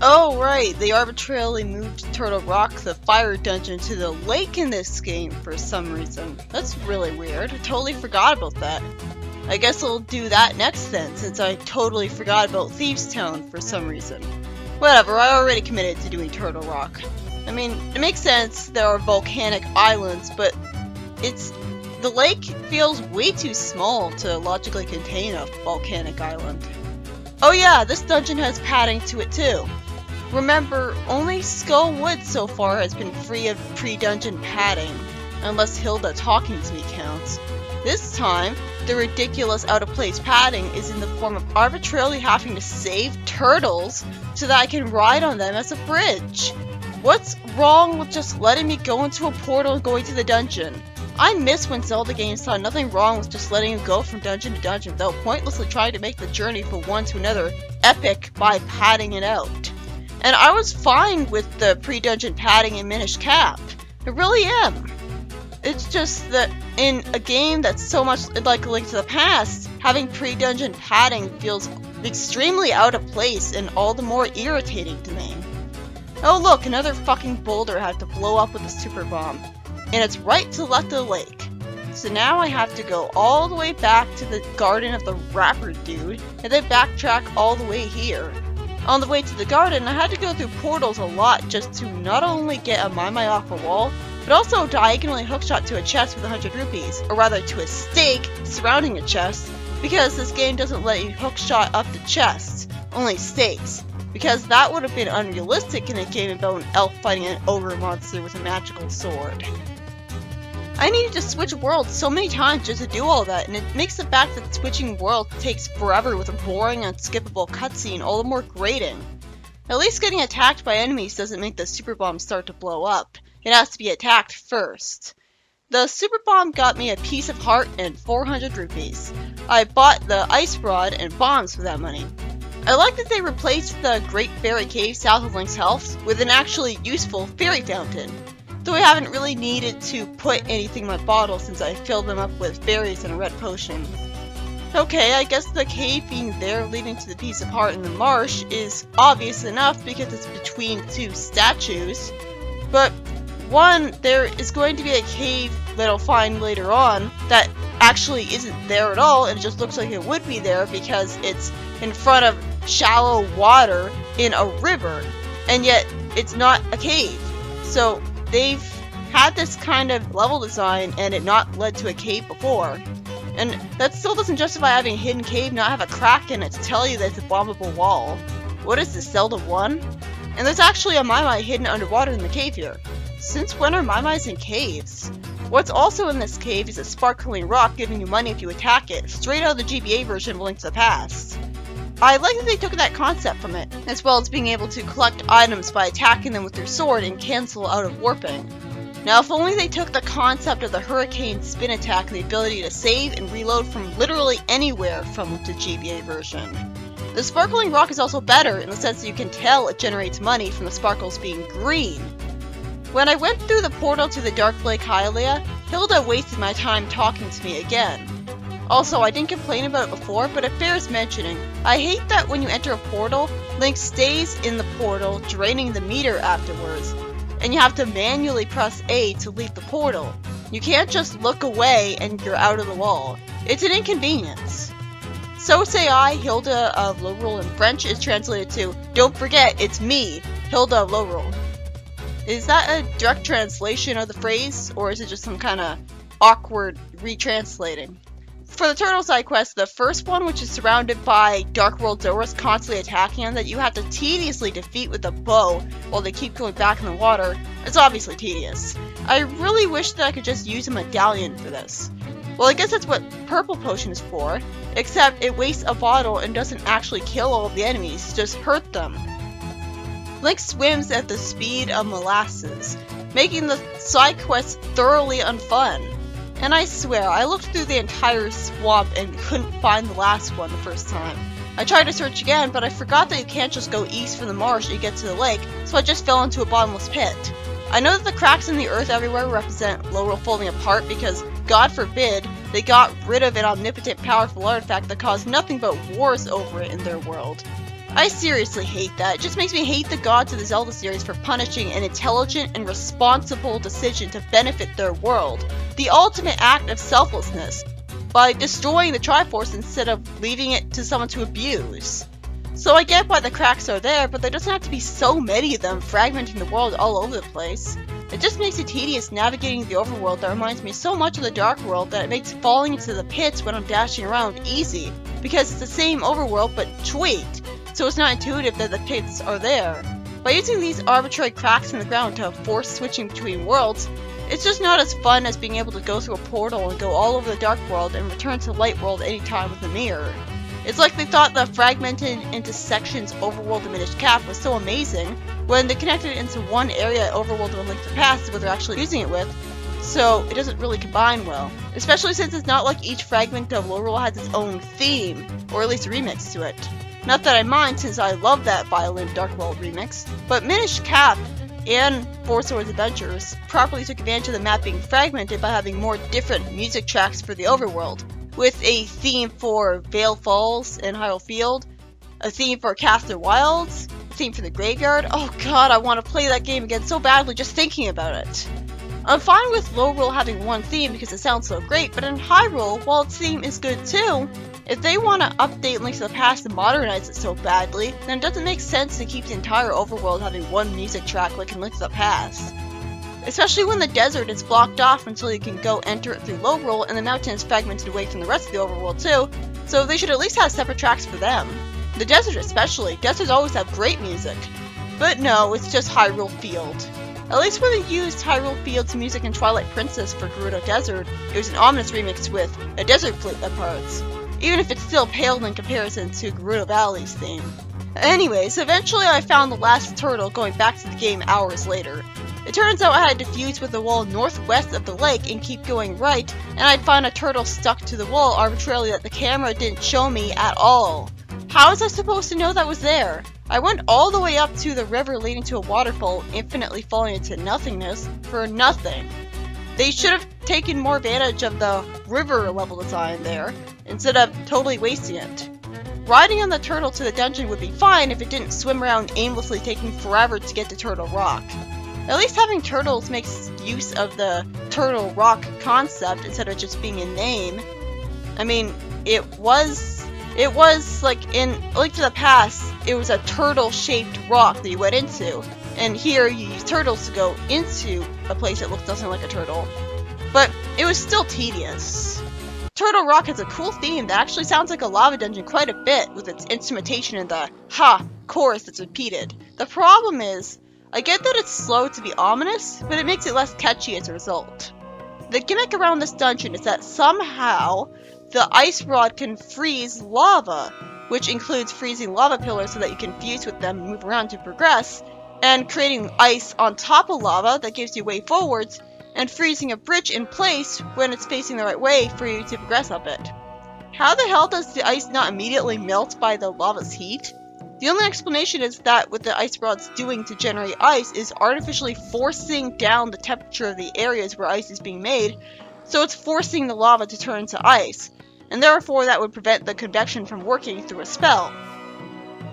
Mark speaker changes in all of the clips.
Speaker 1: Oh right, they arbitrarily moved Turtle Rock, the fire dungeon, to the lake in this game for some reason. That's really weird. I totally forgot about that. I guess I'll do that next then, since I totally forgot about Thieves Town for some reason. Whatever, I already committed to doing Turtle Rock. I mean, it makes sense there are volcanic islands, but the lake feels way too small to logically contain a volcanic island. Oh yeah, this dungeon has padding to it too. Remember, only Skull Woods so far has been free of pre-dungeon padding, unless Hilda talking to me counts. This time, the ridiculous out-of-place padding is in the form of arbitrarily having to save turtles so that I can ride on them as a bridge. What's wrong with just letting me go into a portal and going to the dungeon? I miss when Zelda games saw nothing wrong with just letting you go from dungeon to dungeon without pointlessly trying to make the journey from one to another epic by padding it out. And I was fine with the pre-dungeon padding in Minish Cap. I really am. It's just that in a game that's so much like A Link to the Past, having pre-dungeon padding feels extremely out of place and all the more irritating to me. Oh look, another fucking boulder had to blow up with a super bomb. And it's right to the left of the lake. So now I have to go all the way back to the garden of the rapper dude, and then backtrack all the way here. On the way to the garden, I had to go through portals a lot just to not only get a Mai off a wall, but also diagonally hookshot to a chest with 100 rupees, or rather to a stake surrounding a chest, because this game doesn't let you hookshot up the chests, only stakes, because that would have been unrealistic in a game about an elf fighting an ogre monster with a magical sword. I needed to switch worlds so many times just to do all that, and it makes the fact that switching worlds takes forever with a boring, unskippable cutscene all the more grating. At least getting attacked by enemies doesn't make the super bomb start to blow up. It has to be attacked first. The super bomb got me a piece of heart and 400 rupees. I bought the ice rod and bombs for that money. I like that they replaced the Great Fairy Cave south of Link's Health with an actually useful fairy fountain. Though I haven't really needed to put anything in my bottle since I filled them up with berries and a red potion. Okay, I guess the cave being there leading to the piece of heart in the marsh is obvious enough because it's between two statues. But one, there is going to be a cave that I'll find later on that actually isn't there at all, and it just looks like it would be there because it's in front of shallow water in a river, and yet it's not a cave. So they've had this kind of level design and it not led to a cave before. And that still doesn't justify having a hidden cave not have a crack in it to tell you that it's a bombable wall. What is this, Zelda 1? And there's actually a Mai hidden underwater in the cave here. Since when are Mai in caves? What's also in this cave is a sparkling rock giving you money if you attack it, straight out of the GBA version of Link to the Past. I like that they took that concept from it, as well as being able to collect items by attacking them with your sword and cancel out of warping. Now if only they took the concept of the hurricane spin attack and the ability to save and reload from literally anywhere from the GBA version. The sparkling rock is also better in the sense that you can tell it generates money from the sparkles being green. When I went through the portal to the Dark Lake Hylia, Hilda wasted my time talking to me again. Also, I didn't complain about it before, but it bears mentioning. I hate that when you enter a portal, Link stays in the portal, draining the meter afterwards, and you have to manually press A to leave the portal. You can't just look away and you're out of the wall. It's an inconvenience. So say I, Hilda of Lorule in French, is translated to, "Don't forget, it's me, Hilda of Lorule." Is that a direct translation of the phrase, or is it just some kind of awkward retranslating? For the turtle side quest, the first one, which is surrounded by Dark World Zoras constantly attacking them that you have to tediously defeat with a bow while they keep going back in the water, is obviously tedious. I really wish that I could just use a medallion for this. Well, I guess that's what Purple Potion is for, except it wastes a bottle and doesn't actually kill all of the enemies, just hurt them. Link swims at the speed of molasses, making the side quests thoroughly unfun. And I swear, I looked through the entire swamp and couldn't find the last one the first time. I tried to search again, but I forgot that you can't just go east from the marsh and get to the lake, so I just fell into a bottomless pit. I know that the cracks in the earth everywhere represent Lorule falling apart because, God forbid, they got rid of an omnipotent powerful artifact that caused nothing but wars over it in their world. I seriously hate that. It just makes me hate the gods of the Zelda series for punishing an intelligent and responsible decision to benefit their world. The ultimate act of selflessness, by destroying the Triforce instead of leaving it to someone to abuse. So I get why the cracks are there, but there doesn't have to be so many of them fragmenting the world all over the place. It just makes it tedious navigating the overworld that reminds me so much of the Dark World that it makes falling into the pits when I'm dashing around easy, because it's the same overworld but tweaked, so it's not intuitive that the pits are there. By using these arbitrary cracks in the ground to force switching between worlds, it's just not as fun as being able to go through a portal and go all over the Dark World and return to Light World anytime with a mirror. It's like they thought the fragmented into sections overworld diminished cap was so amazing when they connected it into one area overworld and Link to the Past is what they're actually using it with, so it doesn't really combine well. Especially since it's not like each fragment of Lorule has its own theme, or at least a remix to it. Not that I mind since I love that Violent Dark World remix, but Minish Cap and Four Swords Adventures properly took advantage of the map being fragmented by having more different music tracks for the overworld, with a theme for Vale Falls and Hyrule Field, a theme for Caster Wilds, a theme for the Graveyard. Oh god, I want to play that game again so badly just thinking about it. I'm fine with Lorule having one theme because it sounds so great, but in Hyrule, while its theme is good too, if they want to update Link to the Past and modernize it so badly, then it doesn't make sense to keep the entire overworld having one music track like in Link to the Past. Especially when the desert is blocked off until you can go enter it through Lorule and the mountain is fragmented away from the rest of the overworld too, so they should at least have separate tracks for them. The desert especially, deserts always have great music. But no, it's just Hyrule Field. At least when they used Hyrule Field's music in Twilight Princess for Gerudo Desert, it was an ominous remix with a desert flute at parts, even if it's still paled in comparison to Gerudo Valley's theme. Anyways, eventually I found the last turtle going back to the game hours later. It turns out I had to fuse with the wall northwest of the lake and keep going right, and I'd find a turtle stuck to the wall arbitrarily that the camera didn't show me at all. How was I supposed to know that was there? I went all the way up to the river leading to a waterfall, infinitely falling into nothingness, for nothing. They should have taken more advantage of the river level design there, instead of totally wasting it. Riding on the turtle to the dungeon would be fine if it didn't swim around aimlessly taking forever to get to Turtle Rock. At least having turtles makes use of the Turtle Rock concept instead of just being a name. I mean, it was like in Link to the Past, it was a turtle-shaped rock that you went into, and here you use turtles to go into a place that looks nothing like a turtle. But it was still tedious. Turtle Rock has a cool theme that actually sounds like a lava dungeon quite a bit, with its instrumentation and the ha chorus that's repeated. The problem is, I get that it's slow to be ominous, but it makes it less catchy as a result. The gimmick around this dungeon is that somehow the ice rod can freeze lava, which includes freezing lava pillars so that you can fuse with them and move around to progress, and creating ice on top of lava that gives you way forwards, and freezing a bridge in place when it's facing the right way for you to progress up it. How the hell does the ice not immediately melt by the lava's heat? The only explanation is that what the ice rod's doing to generate ice is artificially forcing down the temperature of the areas where ice is being made, so it's forcing the lava to turn into ice, and therefore that would prevent the convection from working through a spell.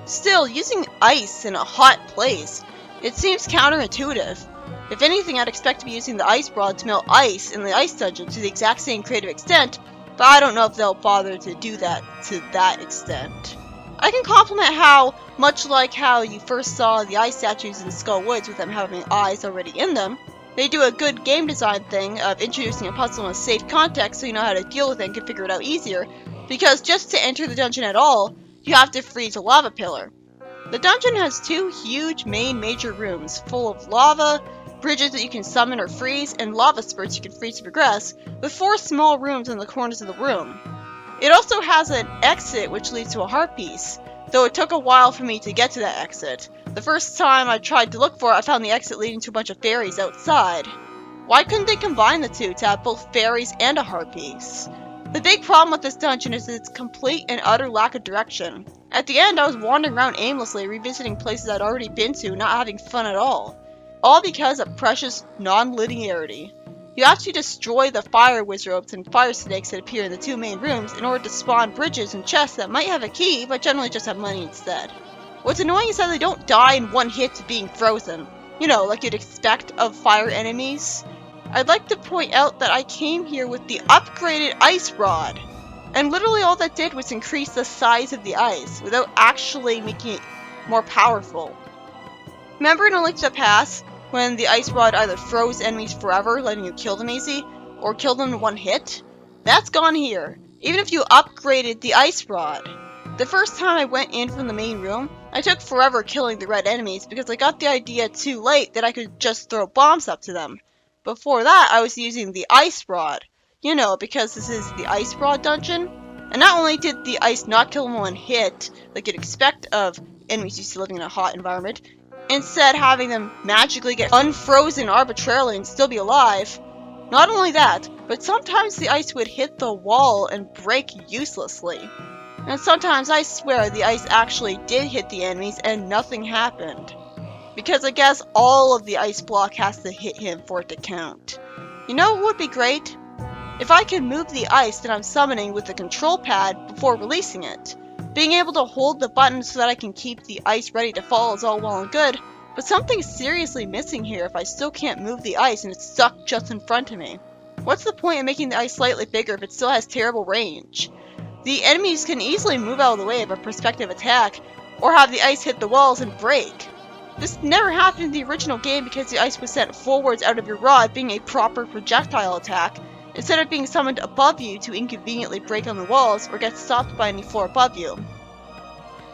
Speaker 1: Still, using ice in a hot place, it seems counterintuitive. If anything, I'd expect to be using the ice rod to melt ice in the ice dungeon to the exact same creative extent, but I don't know if they'll bother to do that to that extent. I can compliment how, much like how you first saw the ice statues in Skull Woods with them having eyes already in them, they do a good game design thing of introducing a puzzle in a safe context so you know how to deal with it and can figure it out easier, because just to enter the dungeon at all, you have to freeze a lava pillar. The dungeon has two huge major rooms full of lava, bridges that you can summon or freeze, and lava spurts you can freeze to progress, with 4 small rooms in the corners of the room. It also has an exit which leads to a heart piece, though it took a while for me to get to that exit. The first time I tried to look for it, I found the exit leading to a bunch of fairies outside. Why couldn't they combine the two to have both fairies and a heart piece? The big problem with this dungeon is its complete and utter lack of direction. At the end, I was wandering around aimlessly, revisiting places I'd already been to, not having fun at all. All because of precious non-linearity. You have to destroy the fire wizards and fire snakes that appear in the 2 main rooms in order to spawn bridges and chests that might have a key, but generally just have money instead. What's annoying is that they don't die in one hit to being frozen. You know, like you'd expect of fire enemies. I'd like to point out that I came here with the upgraded ice rod. And literally all that did was increase the size of the ice, without actually making it more powerful. Remember in A Link to the Past, when the ice rod either froze enemies forever, letting you kill them easy, or kill them in one hit? That's gone here, even if you upgraded the ice rod. The first time I went in from the main room, I took forever killing the red enemies because I got the idea too late that I could just throw bombs up to them. Before that, I was using the ice rod. You know, because this is the ice rod dungeon. And not only did the ice not kill them in one hit, like you'd expect of enemies used to living in a hot environment, instead having them magically get unfrozen arbitrarily and still be alive. Not only that, but sometimes the ice would hit the wall and break uselessly. And sometimes I swear the ice actually did hit the enemies and nothing happened. Because I guess all of the ice block has to hit him for it to count. You know what would be great? If I could move the ice that I'm summoning with the control pad before releasing it. Being able to hold the button so that I can keep the ice ready to fall is all well and good, but something's seriously missing here if I still can't move the ice and it's stuck just in front of me. What's the point of making the ice slightly bigger if it still has terrible range? The enemies can easily move out of the way of a prospective attack, or have the ice hit the walls and break. This never happened in the original game because the ice was sent forwards out of your rod, being a proper projectile attack, instead of being summoned above you to inconveniently break on the walls or get stopped by any floor above you.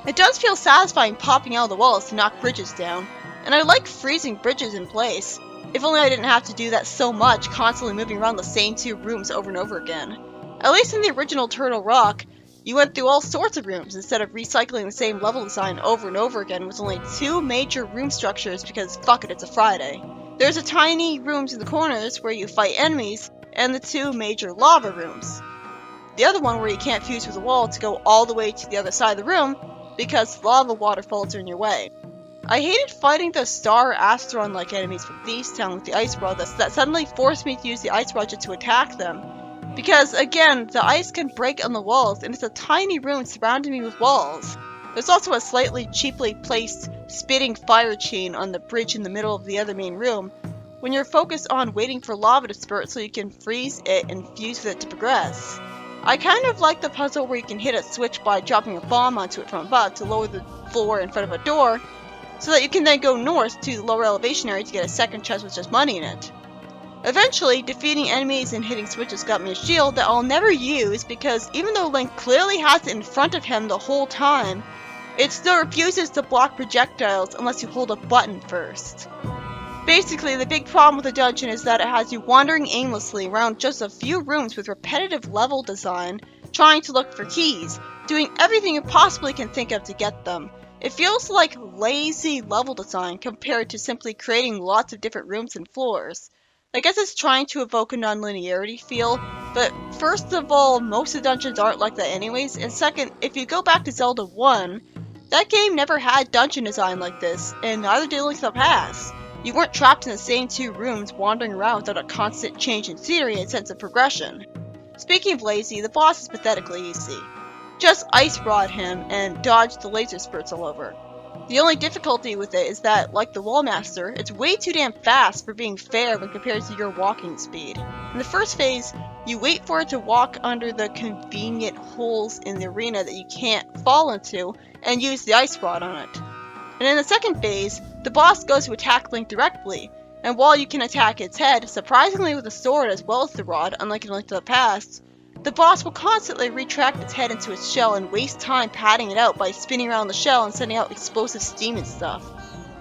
Speaker 1: It does feel satisfying popping out of the walls to knock bridges down, and I like freezing bridges in place. If only I didn't have to do that so much, constantly moving around the same two rooms over and over again. At least in the original Turtle Rock, you went through all sorts of rooms instead of recycling the same level design over and over again with only two major room structures because fuck it, it's a Friday. There's a tiny rooms in the corners where you fight enemies, and the two major lava rooms. The other one where you can't fuse with the wall to go all the way to the other side of the room because lava waterfalls are in your way. I hated fighting the Star Astron-like enemies from Thieves Town with the ice rod that suddenly forced me to use the ice rod to attack them. Because, again, the ice can break on the walls, and it's a tiny room surrounding me with walls. There's also a slightly cheaply placed spitting fire chain on the bridge in the middle of the other main room, when you're focused on waiting for lava to spurt so you can freeze it and fuse with it to progress. I kind of like the puzzle where you can hit a switch by dropping a bomb onto it from above to lower the floor in front of a door, so that you can then go north to the lower elevation area to get a second chest with just money in it. Eventually, defeating enemies and hitting switches got me a shield that I'll never use because even though Link clearly has it in front of him the whole time, it still refuses to block projectiles unless you hold a button first. Basically, the big problem with the dungeon is that it has you wandering aimlessly around just a few rooms with repetitive level design, trying to look for keys, doing everything you possibly can think of to get them. It feels like lazy level design compared to simply creating lots of different rooms and floors. I guess it's trying to evoke a non-linearity feel, but first of all, most of the dungeons aren't like that anyways, and second, if you go back to Zelda 1, that game never had dungeon design like this, and neither did Link to the Past. You weren't trapped in the same two rooms wandering around without a constant change in scenery and sense of progression. Speaking of lazy, the boss is pathetically easy. Just ice rod him and dodge the laser spurts all over. The only difficulty with it is that, like the Wallmaster, it's way too damn fast for being fair when compared to your walking speed. In the first phase, you wait for it to walk under the convenient holes in the arena that you can't fall into, and use the ice rod on it. And in the second phase, the boss goes to attack Link directly, and while you can attack its head, surprisingly with a sword as well as the rod, unlike in Link to the Past, the boss will constantly retract its head into its shell and waste time patting it out by spinning around the shell and sending out explosive steam and stuff.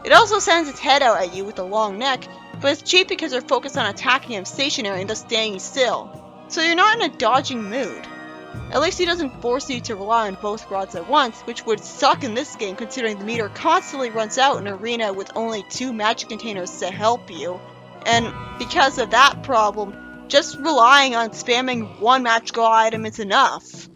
Speaker 1: It also sends its head out at you with a long neck, but it's cheap because you're focused on attacking him stationary and thus staying still, so you're not in a dodging mood. At least he doesn't force you to rely on both rods at once, which would suck in this game considering the meter constantly runs out in an arena with only 2 magic containers to help you, and because of that problem, just relying on spamming one magical item is enough.